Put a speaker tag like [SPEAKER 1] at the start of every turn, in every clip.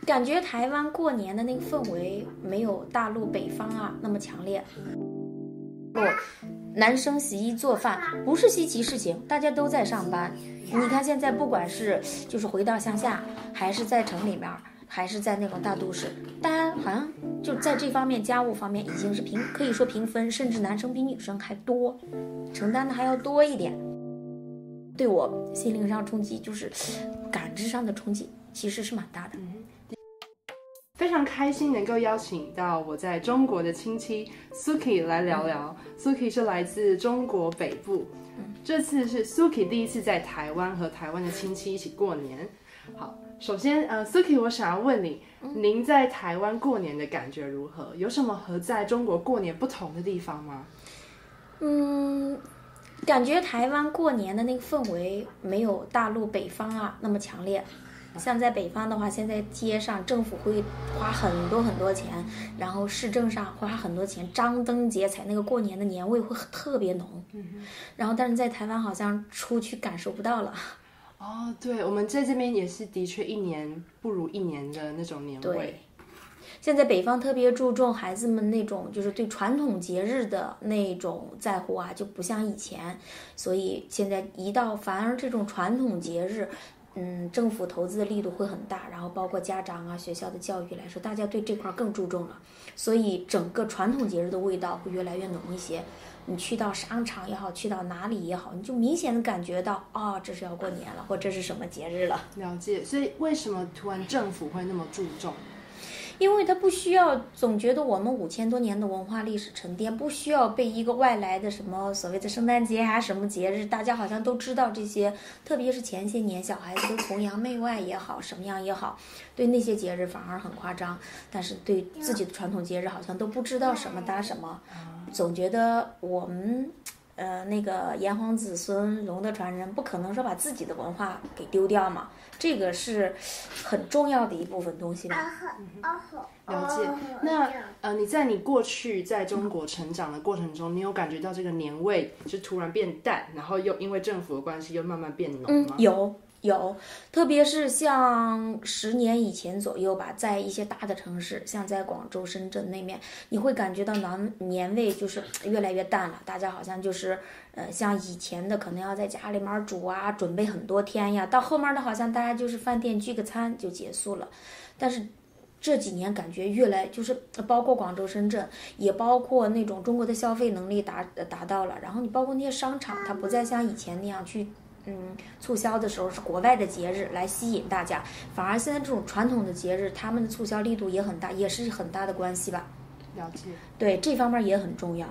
[SPEAKER 1] 感觉台湾过年的那个氛围没有大陆北方那么强烈。男生洗衣做饭不是稀奇事情，大家都在上班。你看现在不管是就是回到乡下，还是在城里面，还是在那种大都市，大家好像就在这方面家务方面已经是可以说平分，甚至男生比女生还多，承担的还要多一点。对我心灵上冲击，就是感知上的冲击，其实是蛮大的。
[SPEAKER 2] 非常开心能够邀请到我在中国的亲戚 Suki 来聊聊。Suki 是来自中国北部，这次是 Suki 第一次在台湾和台湾的亲戚一起过年。好，首先Suki 我想要问你，您在台湾过年的感觉如何？有什么和在中国过年不同的地方吗？
[SPEAKER 1] 感觉台湾过年的那个氛围没有大陆北方那么强烈。像在北方的话，现在街上政府会花很多钱，然后市政上花很多钱，张灯结彩，那个过年的年味会特别浓。然后但是在台湾好像出去感受不到了。
[SPEAKER 2] 哦，对，我们在这边也是的确一年不如一年的那种年味。
[SPEAKER 1] 对，现在北方特别注重孩子们那种就是对传统节日的那种在乎就不像以前，所以现在反而这种传统节日政府投资的力度会很大，然后包括家长学校的教育来说，大家对这块更注重了，所以整个传统节日的味道会越来越浓一些。你去到商场也好，去到哪里也好，你就明显的感觉到这是要过年了，或这是什么节日了。
[SPEAKER 2] 了解，所以为什么突然政府会那么注重？
[SPEAKER 1] 因为他不需要总觉得我们5000多年的文化历史沉淀不需要被一个外来的什么所谓的圣诞节什么节日，大家好像都知道这些，特别是前些年小孩子都崇洋媚外也好，什么样也好，对那些节日反而很夸张，但是对自己的传统节日好像都不知道什么搭什么，总觉得我们那个炎黄子孙龙的传人不可能说把自己的文化给丢掉嘛，这个是很重要的一部分东西吧。
[SPEAKER 2] 了解。那你在你过去在中国成长的过程中，你有感觉到这个年味就突然变淡，然后又因为政府的关系又慢慢变浓吗？
[SPEAKER 1] 有，特别是像10年以前左右吧，在一些大的城市，像在广州、深圳那面，你会感觉到年味就是越来越淡了。大家好像就是像以前的可能要在家里面煮准备很多天呀，到后面的好像大家就是饭店聚个餐就结束了。但是这几年感觉越来就是包括广州、深圳，也包括那种中国的消费能力达到了，然后你包括那些商场，它不再像以前那样去促销的时候是国外的节日来吸引大家，反而现在这种传统的节日，他们的促销力度也很大，也是很大的关系吧。
[SPEAKER 2] 了解，
[SPEAKER 1] 对，这方面也很重要。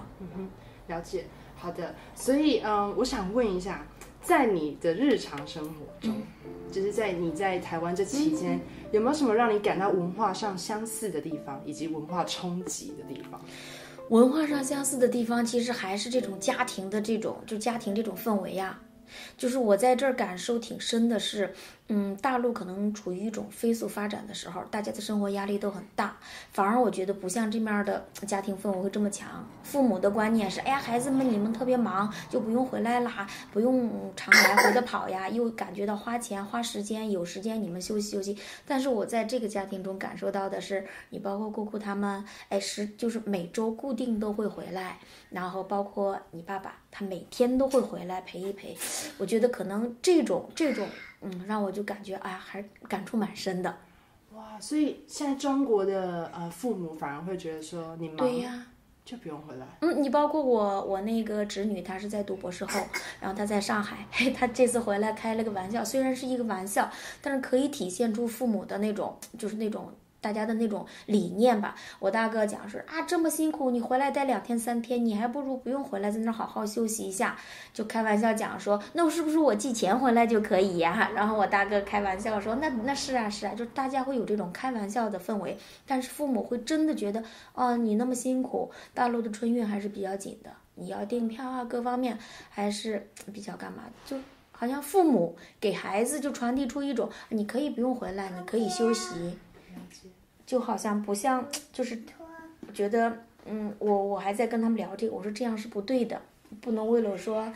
[SPEAKER 2] 了解。好的，所以我想问一下，在你的日常生活中，就是在你在台湾这期间，有没有什么让你感到文化上相似的地方，以及文化冲击的地方？
[SPEAKER 1] 文化上相似的地方，其实还是这种家庭的家庭这种氛围就是我在这儿感受挺深的是，大陆可能处于一种飞速发展的时候，大家的生活压力都很大，反而我觉得不像这面的家庭氛围会这么强。父母的观念是，哎呀，孩子们你们特别忙，就不用回来啦，不用常来回的跑呀，又感觉到花钱花时间，有时间你们休息休息。但是我在这个家庭中感受到的是，你包括姑姑他们，就是每周固定都会回来，然后包括你爸爸，他每天都会回来陪一陪。我觉得可能这种让我就感觉还感触蛮深的。
[SPEAKER 2] 哇，所以现在中国的父母反而会觉得说你忙，
[SPEAKER 1] 对呀，
[SPEAKER 2] 就不用回来。
[SPEAKER 1] 你包括我那个侄女，她是在读博士后，然后她在上海，她这次回来开了个玩笑，虽然是一个玩笑，但是可以体现出父母的那种就是那种大家的那种理念吧。我大哥讲是这么辛苦，你回来待2天3天，你还不如不用回来，在那好好休息一下。就开玩笑讲说，那我是不是我寄钱回来就可以呀？然后我大哥开玩笑说，那是啊，就大家会有这种开玩笑的氛围，但是父母会真的觉得，你那么辛苦，大陆的春运还是比较紧的，你要订票各方面还是比较干嘛，就好像父母给孩子就传递出一种，你可以不用回来，你可以休息。就好像不像，就是觉得，我还在跟他们聊这个，我说这样是不对的，不能为了说，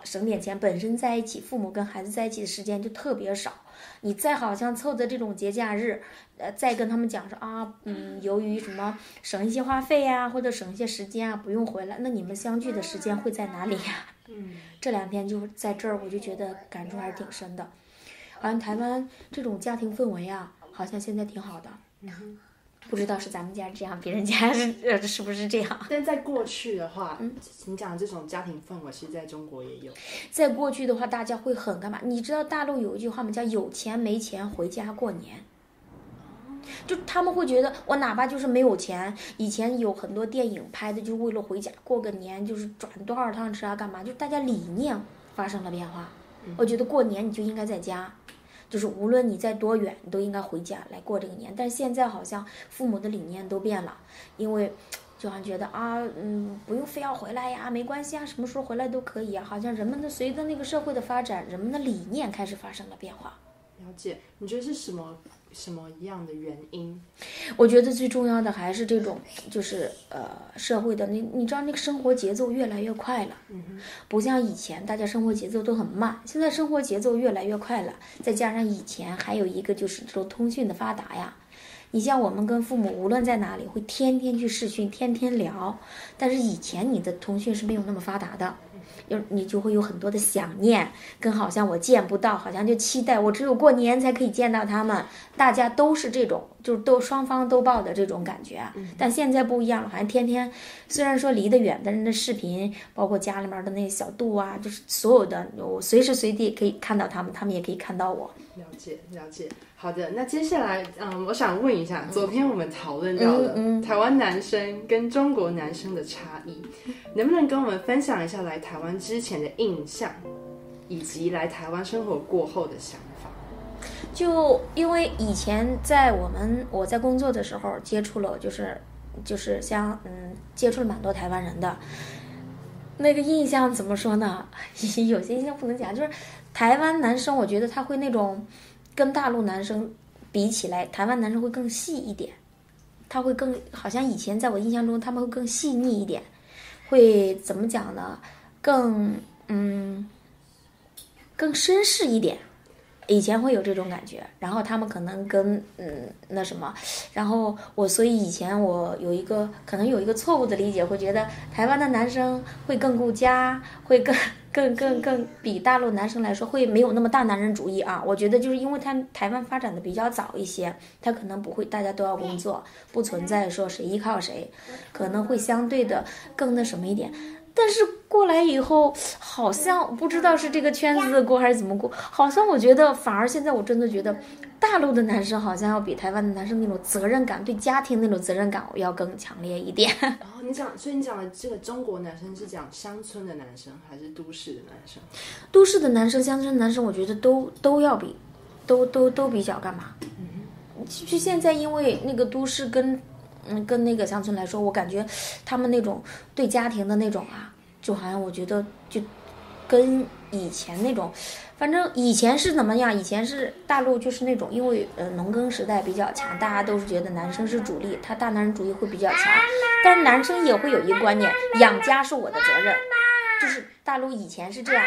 [SPEAKER 1] 省点钱，本身在一起，父母跟孩子在一起的时间就特别少，你再好像凑的这种节假日，再跟他们讲说啊，由于什么省一些花费呀，或者省一些时间啊，不用回来，那你们相聚的时间会在哪里呀？这2天就在这儿，我就觉得感触还是挺深的。好像台湾这种家庭氛围啊，好像现在挺好的。不知道是咱们家这样，别人家是不是这样？
[SPEAKER 2] 但在过去的话，你讲的这种家庭氛围，其实在中国也有。
[SPEAKER 1] 在过去的话，大家会很干嘛？你知道大陆有一句话吗？叫有钱没钱回家过年。就他们会觉得，我哪怕就是没有钱，以前有很多电影拍的，就为了回家过个年，就是转多少趟车啊，干嘛？就大家理念发生了变化。我觉得过年你就应该在家。就是无论你在多远，你都应该回家来过这个年。但是现在好像父母的理念都变了，因为就好像觉得啊，不用非要回来呀，没关系啊，什么时候回来都可以啊。好像人们的随着那个社会的发展，人们的理念开始发生了变化。
[SPEAKER 2] 了解，你觉得是什么样的原因？
[SPEAKER 1] 我觉得最重要的还是这种，就是社会的你知道那个生活节奏越来越快了，不像以前大家生活节奏都很慢，现在生活节奏越来越快了，再加上以前还有一个就是这种通讯的发达呀。你像我们跟父母无论在哪里会天天去视讯，天天聊，但是以前你的通讯是没有那么发达的。你就会有很多的想念，跟好像我见不到，好像就期待我只有过年才可以见到他们，大家都是这种，就是都双方都抱的这种感觉。但现在不一样了，好像天天虽然说离得远的人的视频，包括家里面的那小度啊，就是所有的我随时随地可以看到他们，他们也可以看到我。
[SPEAKER 2] 了解。好的，那接下来我想问一下，昨天我们讨论到了台湾男生跟中国男生的差异，能不能跟我们分享一下来台湾之前的印象，以及来台湾生活过后的想法？
[SPEAKER 1] 就因为以前我在工作的时候接触了，就是像接触了蛮多台湾人的，那个印象怎么说呢？有些印象不能讲，就是台湾男生，我觉得他会那种跟大陆男生比起来，台湾男生会更细一点，他会更好像以前在我印象中他们会更细腻一点，会怎么讲呢？更绅士一点。以前会有这种感觉，然后他们可能跟那什么，然后所以以前我可能有一个错误的理解，会觉得台湾的男生会更顾家，会更比大陆男生来说会没有那么大男人主义啊。我觉得就是因为台湾发展的比较早一些，他可能不会大家都要工作，不存在说谁依靠谁，可能会相对的更那什么一点。但是过来以后，好像不知道是这个圈子过还是怎么过，好像我觉得反而现在我真的觉得，大陆的男生好像要比台湾的男生那种责任感，对家庭那种责任感要更强烈一点。
[SPEAKER 2] 所以你讲的这个中国男生是讲乡村的男生还是都市的男生？
[SPEAKER 1] 都市的男生、乡村的男生，我觉得都要比，都比较干嘛？就现在因为那个都市跟那个乡村来说，我感觉他们那种对家庭的那种啊，就好像我觉得就跟以前那种，反正以前是怎么样？以前是大陆就是那种，因为农耕时代比较强，大家都是觉得男生是主力，他大男人主义会比较强，但是男生也会有一个观念，养家是我的责任，就是大陆以前是这样，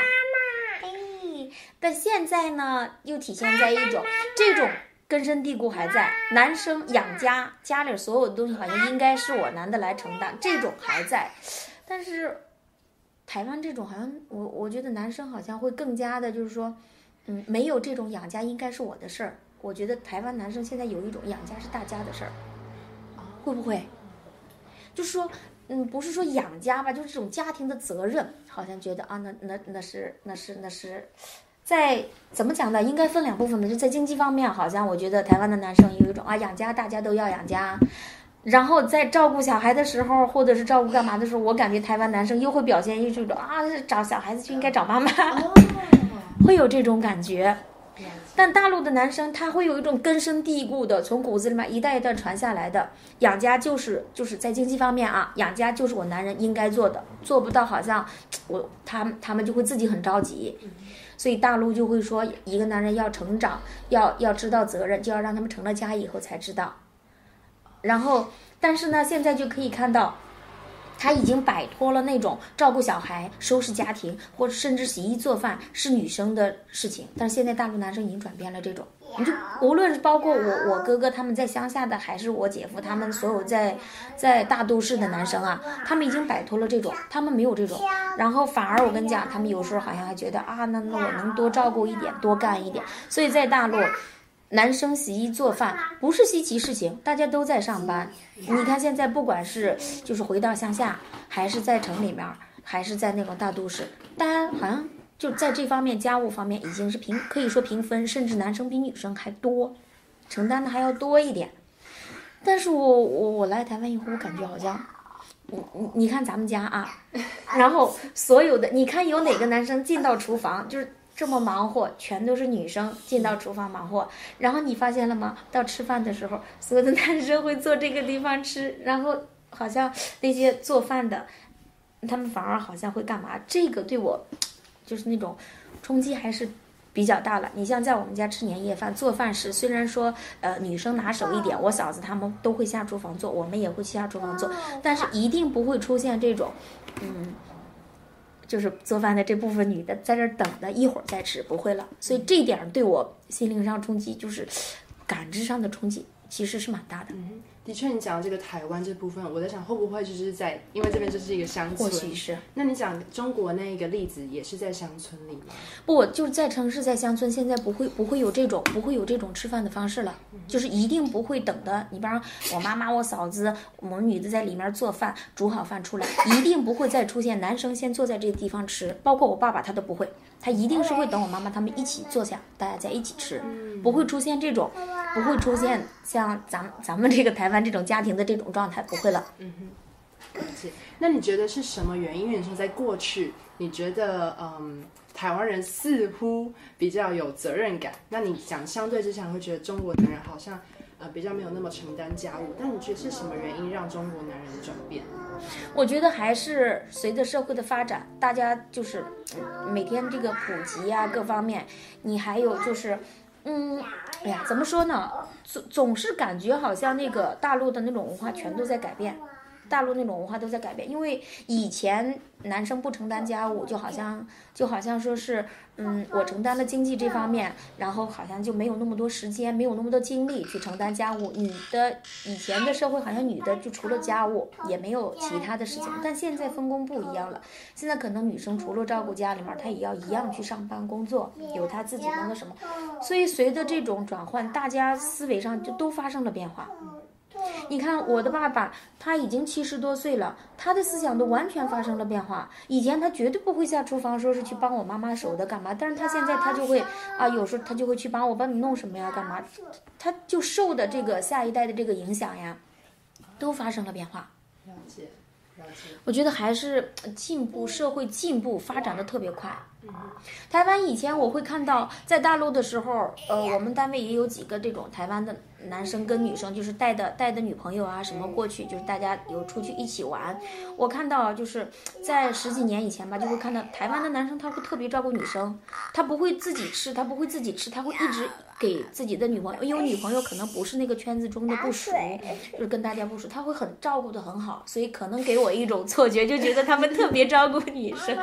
[SPEAKER 1] 但现在呢，又体现在一种这种。根深蒂固还在，男生养家，家里所有的东西好像应该是我男的来承担，这种还在。但是台湾这种好像我觉得男生好像会更加的，就是说，没有这种养家应该是我的事儿。我觉得台湾男生现在有一种养家是大家的事儿，会不会？就是说，不是说养家吧，就是这种家庭的责任，好像觉得啊，那是。在怎么讲呢？应该分2部分的，就在经济方面，好像我觉得台湾的男生有一种啊养家，大家都要养家，然后在照顾小孩的时候，或者是照顾干嘛的时候，我感觉台湾男生又会表现一种啊找小孩子就应该找妈妈，会有这种感觉。但大陆的男生他会有一种根深蒂固的，从骨子里面一代一代传下来的，养家就是在经济方面啊，养家就是我男人应该做的，做不到好像他们就会自己很着急。所以大陆就会说，一个男人要成长，要知道责任，就要让他们成了家以后才知道。然后，但是呢，现在就可以看到，他已经摆脱了那种照顾小孩、收拾家庭，或者甚至洗衣做饭是女生的事情。但是现在大陆男生已经转变了这种，你就无论是包括我哥哥他们在乡下的，还是我姐夫他们所有在大都市的男生啊，他们已经摆脱了这种，他们没有这种，然后反而我跟你讲，他们有时候好像还觉得啊，那我能多照顾一点，多干一点。所以在大陆，男生洗衣做饭不是稀奇事情，大家都在上班。你看现在不管是就是回到乡下，还是在城里面，还是在那种大都市，大家好像就在这方面家务方面已经是可以说平分，甚至男生比女生还多，承担的还要多一点。但是我来台湾以后，我感觉好像，你看咱们家啊，然后所有的你看有哪个男生进到厨房就是这么忙活，全都是女生进到厨房忙活。然后你发现了吗？到吃饭的时候，所有的男生会坐这个地方吃，然后好像那些做饭的，他们反而好像会干嘛？这个对我就是那种冲击还是比较大了。你像在我们家吃年夜饭，做饭时虽然说女生拿手一点，我嫂子他们都会下厨房做，我们也会下厨房做，但是一定不会出现这种就是做饭的这部分女的在这儿等的，一会儿再吃，不会了。所以这一点对我心灵上冲击，就是感知上的冲击，其实是蛮大的。
[SPEAKER 2] 的确，你讲的这个台湾这部分，我在想会不会就是在，因为这边就是一个乡村，
[SPEAKER 1] 或许是。
[SPEAKER 2] 那你讲中国那个例子也是在乡村里吗？
[SPEAKER 1] 不，就是在城市，在乡村，现在不会有这种吃饭的方式了，就是一定不会等的。你比方我妈妈、我嫂子，我们女的在里面做饭，煮好饭出来，一定不会再出现男生先坐在这个地方吃，包括我爸爸他都不会，他一定是会等我妈妈他们一起坐下，大家在一起吃，不会出现这种，不会出现像咱们这个台湾这种家庭的这种状态，不会了。
[SPEAKER 2] 了解。那你觉得是什么原因？因为你说在过去，你觉得台湾人似乎比较有责任感，那你讲相对之下会觉得中国男人好像比较没有那么承担家务，但你觉得是什么原因让中国男人转变？
[SPEAKER 1] 我觉得还是随着社会的发展，大家就是每天这个普及啊，各方面，你还有就是哎呀，怎么说呢？总是感觉好像那个大陆的那种文化全都在改变，大陆那种文化都在改变。因为以前男生不承担家务，就好像说是我承担了经济这方面，然后好像就没有那么多时间，没有那么多精力去承担家务。女的以前的社会好像女的就除了家务也没有其他的事情，但现在分工不一样了。现在可能女生除了照顾家里面，她也要一样去上班工作，有她自己的那什么。所以随着这种转换，大家思维上就都发生了变化。你看我的爸爸，他已经70多岁了，他的思想都完全发生了变化。以前他绝对不会下厨房说是去帮我妈妈手的干嘛，但是他现在他就会有时候他就会去帮你弄什么呀干嘛，他就受的这个下一代的这个影响呀，都发生了变化。
[SPEAKER 2] 了解。
[SPEAKER 1] 我觉得还是社会进步发展的特别快。台湾以前我会看到，在大陆的时候，我们单位也有几个这种台湾的男生跟女生，就是带的女朋友啊什么过去，就是大家有出去一起玩。我看到就是在10几年以前吧，就会看到台湾的男生他会特别照顾女生，他不会自己吃，他会一直给自己的女朋友，因为女朋友可能不是那个圈子中的不熟，就是跟大家不熟，他会很照顾的很好，所以可能给我一种错觉，就觉得他们特别照顾女生。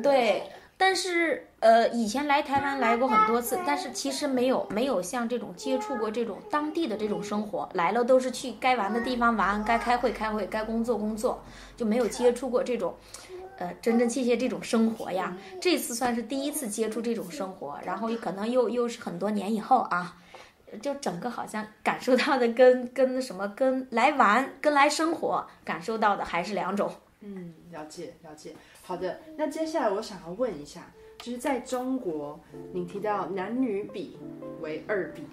[SPEAKER 1] 对，但是以前来台湾来过很多次，但是其实没有像这种接触过这种当地的这种生活，来了都是去该玩的地方玩，该开会开会，该工作，就没有接触过这种真真切切这种生活呀。这次算是第一次接触这种生活，然后可能又是很多年以后啊，就整个好像感受到的跟来玩跟来生活感受到的还是两种。
[SPEAKER 2] 了解。好的，那接下来我想要问一下，就是在中国，你提到男女比为2比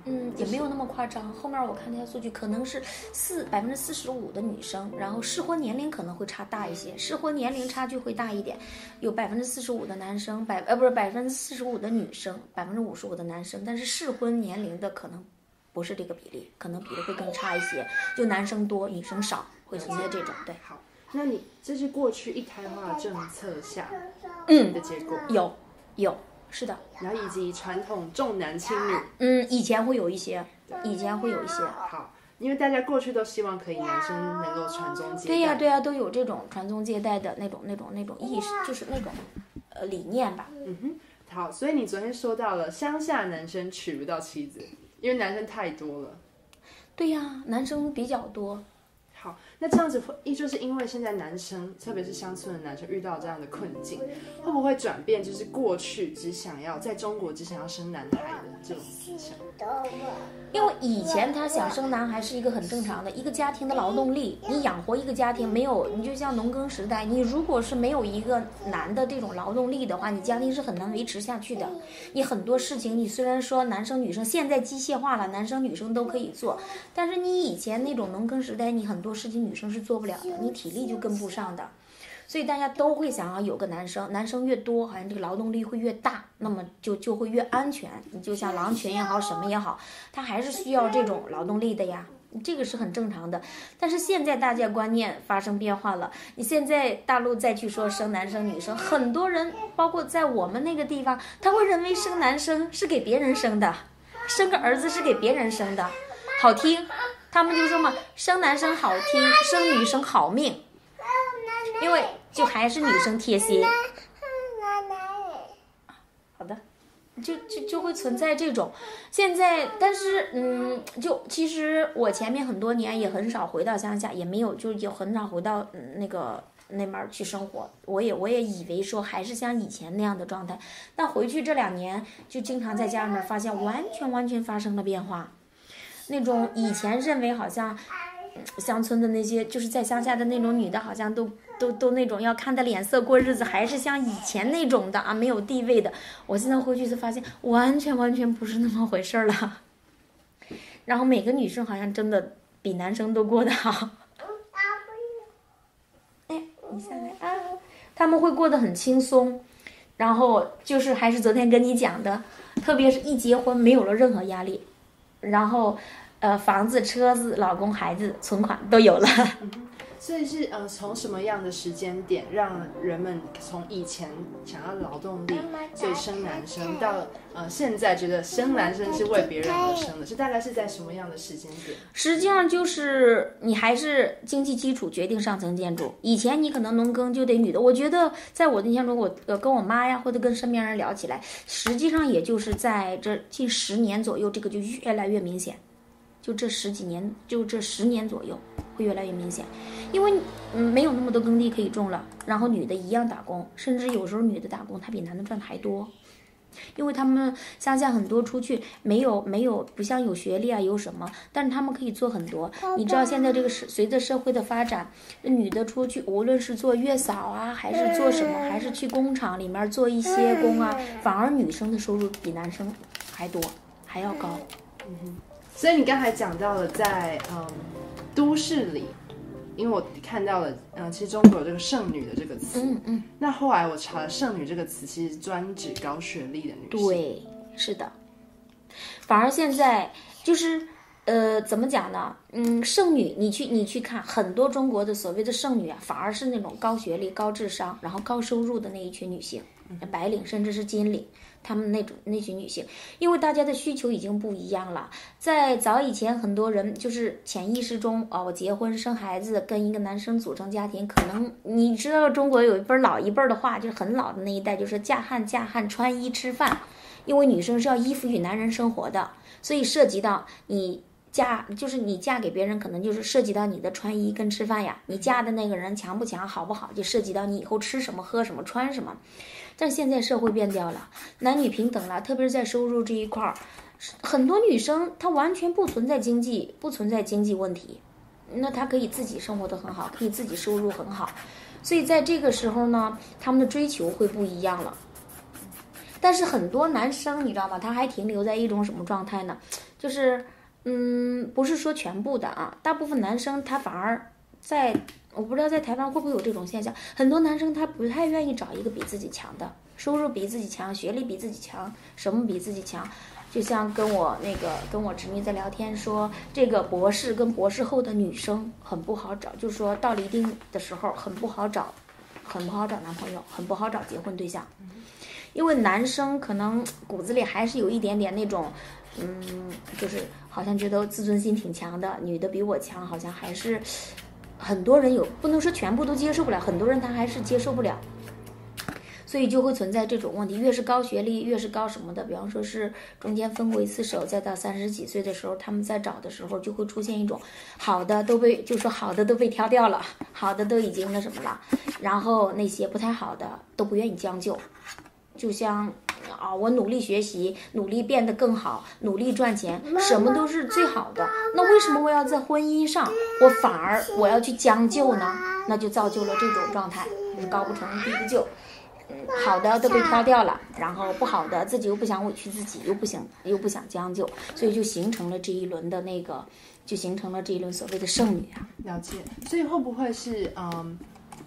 [SPEAKER 2] 1，
[SPEAKER 1] 也没有那么夸张。后面我看那些数据，可能是45%的女生，然后适婚年龄可能会差大一些，适婚年龄差距会大一点，有45%的男生，45%的女生，55%的男生，但是适婚年龄的可能不是这个比例，可能比例会更差一些，就男生多女生少，会存在这种。对，
[SPEAKER 2] 好。那你这是过去一胎化政策下的结果？
[SPEAKER 1] 有，是的。
[SPEAKER 2] 然后以及传统重男轻女，
[SPEAKER 1] 以前会有一些，
[SPEAKER 2] 好，因为大家过去都希望可以男生能够传宗接代。
[SPEAKER 1] 对呀对呀，都有这种传宗接代的那种意识，就是那种理念吧。
[SPEAKER 2] 好，所以你昨天说到了乡下男生娶不到妻子，因为男生太多了。
[SPEAKER 1] 对呀，男生比较多。
[SPEAKER 2] 好，那这样子就是因为现在男生，特别是乡村的男生遇到这样的困境，会不会转变？就是过去在中国只想要生男孩的这种思想。
[SPEAKER 1] 因为以前他想生男孩是一个很正常的一个家庭的劳动力，你养活一个家庭没有，你就像农耕时代，你如果是没有一个男的这种劳动力的话，你家庭是很难维持下去的。你很多事情，你虽然说男生女生现在机械化了，男生女生都可以做，但是你以前那种农耕时代，你很多事情女生是做不了的，你体力就跟不上的。所以大家都会想要有个男生，男生越多，好像这个劳动力会越大，那么就会越安全。你就像狼群也好，什么也好，它还是需要这种劳动力的呀，这个是很正常的。但是现在大家观念发生变化了，你现在大陆再去说生男生女生，很多人包括在我们那个地方，他会认为生男生是给别人生的，生个儿子是给别人生的，好听，他们就说嘛，生男生好听，生女生好命。因为就还是女生贴心，好的，就会存在这种。现在，但是就其实我前面很多年也很少回到乡下，也没有也很少回到那边去生活。我也以为说还是像以前那样的状态，但回去这2年就经常在家里面发现完全发生了变化。那种以前认为好像乡村的那些就是在乡下的那种女的，好像都那种要看她脸色过日子，还是像以前那种的啊，没有地位的。我现在回去才发现，完全不是那么回事了。然后每个女生好像真的比男生都过得好。哎，你下来啊！他们会过得很轻松，然后就是还是昨天跟你讲的，特别是一结婚没有了任何压力，然后房子、车子、老公、孩子、存款都有了。
[SPEAKER 2] 所以是从什么样的时间点让人们从以前想要劳动力，所以生男生，到现在觉得生男生是为别人而生的，是大概是在什么样的时间点？
[SPEAKER 1] 实际上就是你还是经济基础决定上层建筑。以前你可能农耕就得女的，我觉得在我的印象中，我跟我妈呀或者跟身边人聊起来，实际上也就是在这近10年左右，这个就越来越明显。就这10几年，就这10年左右会越来越明显，因为没有那么多耕地可以种了，然后女的一样打工，甚至有时候女的打工她比男的赚的还多，因为他们乡下很多出去没有不像有学历啊有什么，但是他们可以做很多。你知道现在这个随着社会的发展，女的出去无论是做月嫂啊，还是做什么，还是去工厂里面做一些工啊，反而女生的收入比男生还多，还要高。
[SPEAKER 2] 所以你刚才讲到了在都市里，因为我看到了其实中国有这个剩女的这个词，那后来我查了剩女这个词，其实专指高学历的女性。
[SPEAKER 1] 对，是的。反而现在就是怎么讲呢？剩女，你去看很多中国的所谓的剩女啊，反而是那种高学历、高智商，然后高收入的那一群女性，白领甚至是金领。他们那群女性，因为大家的需求已经不一样了。在早以前，很多人就是潜意识中我结婚生孩子，跟一个男生组成家庭，可能你知道中国有一辈老一辈的话，就是很老的那一代，就是嫁汉穿衣吃饭，因为女生是要依附于男人生活的，所以涉及到你嫁给别人，可能就是涉及到你的穿衣跟吃饭呀，你嫁的那个人强不强好不好，就涉及到你以后吃什么喝什么穿什么。但现在社会变掉了，男女平等了，特别是在收入这一块儿，很多女生她完全不存在经济问题，那她可以自己生活得很好，可以自己收入很好，所以在这个时候呢，他们的追求会不一样了。但是很多男生你知道吗？他还停留在一种什么状态呢？就是不是说全部的啊，大部分男生他反而我不知道在台湾会不会有这种现象，很多男生他不太愿意找一个比自己强的，收入比自己强，学历比自己强，什么比自己强。就像跟我侄女在聊天说，这个博士跟博士后的女生很不好找，就是说到了一定的时候很不好找男朋友，很不好找结婚对象。因为男生可能骨子里还是有一点点那种就是好像觉得自尊心挺强的，女的比我强，好像还是很多人不能说全部都接受不了，很多人他还是接受不了。所以就会存在这种问题，越是高学历，越是高什么的，比方说是中间分过一次手，再到30几岁的时候，他们在找的时候就会出现一种好的都被挑掉了，好的都已经那什么了，然后那些不太好的都不愿意将就，就像我努力学习，努力变得更好，努力赚钱，什么都是最好的，那为什么我要在婚姻上我反而我要去将就呢？那就造就了这种状态，就是高不成低不就。好的都被挑掉了，然后不好的自己又不想委屈自己，又不想将就，所以就形成了这一轮的所谓的剩女啊。
[SPEAKER 2] 了解。所以会不会是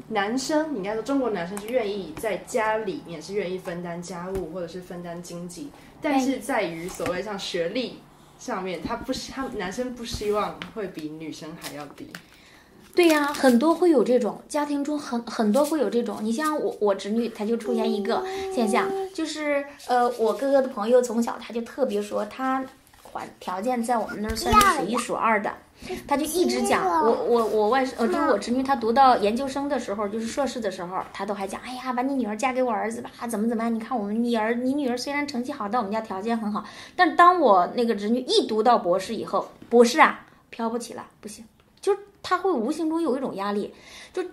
[SPEAKER 2] 男生，你应该说中国男生是愿意在家里面是愿意分担家务或者是分担经济，但是在于所谓像学历上面，他男生不希望会比女生还要低。
[SPEAKER 1] 对呀，很多会有这种家庭中很多会有这种。你像我侄女，她就出现一个现象，就是我哥哥的朋友从小他就特别说他条件在我们那儿算是数一数二的，他就一直讲就是我侄女，她读到研究生的时候，就是硕士的时候，她都还讲，哎呀，把你女儿嫁给我儿子吧，怎么样？你看你女儿虽然成绩好，但我们家条件很好，但当我那个侄女一读到博士以后，博士啊飘不起了，不行，就是他会无形中有一种压力，就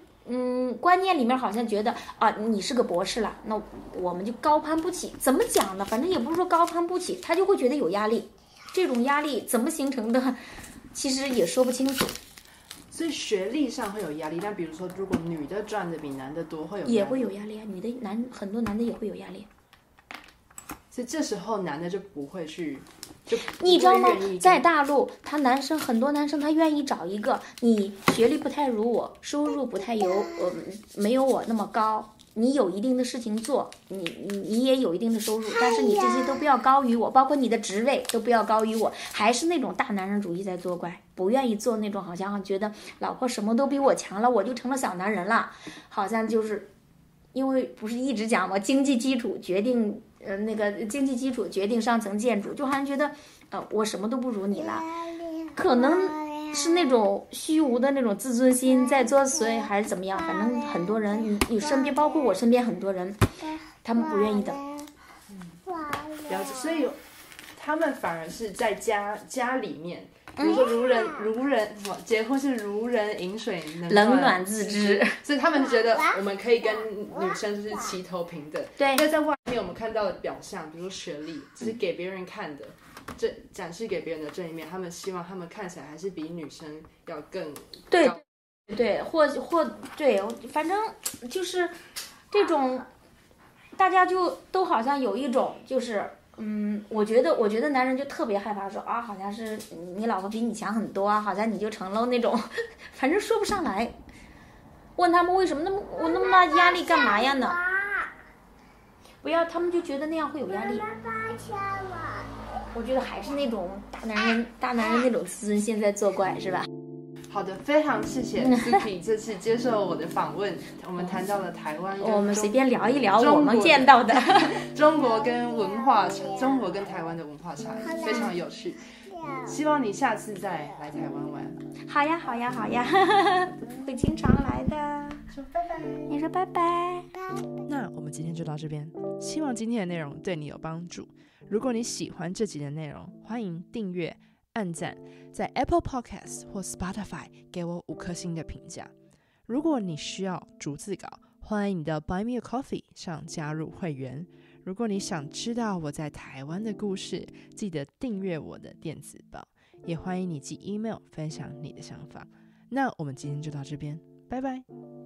[SPEAKER 1] 观念里面好像觉得你是个博士了，那我们就高攀不起。怎么讲呢？反正也不是说高攀不起，他就会觉得有压力。这种压力怎么形成的，其实也说不清楚。
[SPEAKER 2] 所以学历上会有压力，但比如说如果女的赚的比男的多，会有压力
[SPEAKER 1] 也会有压力啊。很多男的也会有压力。
[SPEAKER 2] 所以这时候男的就不会去。
[SPEAKER 1] 你知道吗？在大陆，很多男生他愿意找一个你学历不太如我，收入不太没有我那么高，你有一定的事情做，你也有一定的收入，但是你这些都不要高于我，包括你的职位都不要高于我，还是那种大男人主义在作怪，不愿意做那种好像觉得老婆什么都比我强了，我就成了小男人了，好像就是因为不是一直讲吗？经济基础决定上层建筑，就好像觉得我什么都不如你了，可能是那种虚无的那种自尊心在作祟，还是怎么样？反正很多人，你身边，包括我身边很多人，他们不愿意的。
[SPEAKER 2] 了解，所以他们反而是在家里面，比如说如人结婚是如人饮水，
[SPEAKER 1] 冷暖自知，
[SPEAKER 2] 所以他们觉得我们可以跟女生就是齐头平等。
[SPEAKER 1] 对，
[SPEAKER 2] 但在外面我们看到的表象，比如说学历，只是给别人看的，展示给别人的这一面，他们希望他们看起来还是比女生要更
[SPEAKER 1] 对，或对，反正就是这种，大家就都好像有一种就是。我觉得男人就特别害怕说好像是你老婆比你强很多啊，好像你就成了那种，反正说不上来。问他们为什么那么大压力干嘛呀呢？不要，他们就觉得那样会有压力。我觉得还是那种大男人那种自尊心在作怪，是吧？
[SPEAKER 2] 好的，非常谢谢 Suki 这次接受我的访问，我们谈到了台湾跟
[SPEAKER 1] 我们随便聊一聊我们见到的
[SPEAKER 2] 中国跟台湾的文化差异，非常有趣。希望你下次再来台湾玩。
[SPEAKER 1] 好呀会经常来的。
[SPEAKER 2] 说拜拜。
[SPEAKER 1] 你说拜拜。
[SPEAKER 2] 那我们今天就到这边，希望今天的内容对你有帮助。如果你喜欢这集的内容，欢迎订阅按赞，在 Apple Podcast 或 Spotify 给我5颗星的评价。如果你需要逐字稿，欢迎你到 Buy Me a Coffee 上加入会员。如果你想知道我在台湾的故事，记得订阅我的电子报，也欢迎你寄 email 分享你的想法。那我们今天就到这边，拜拜。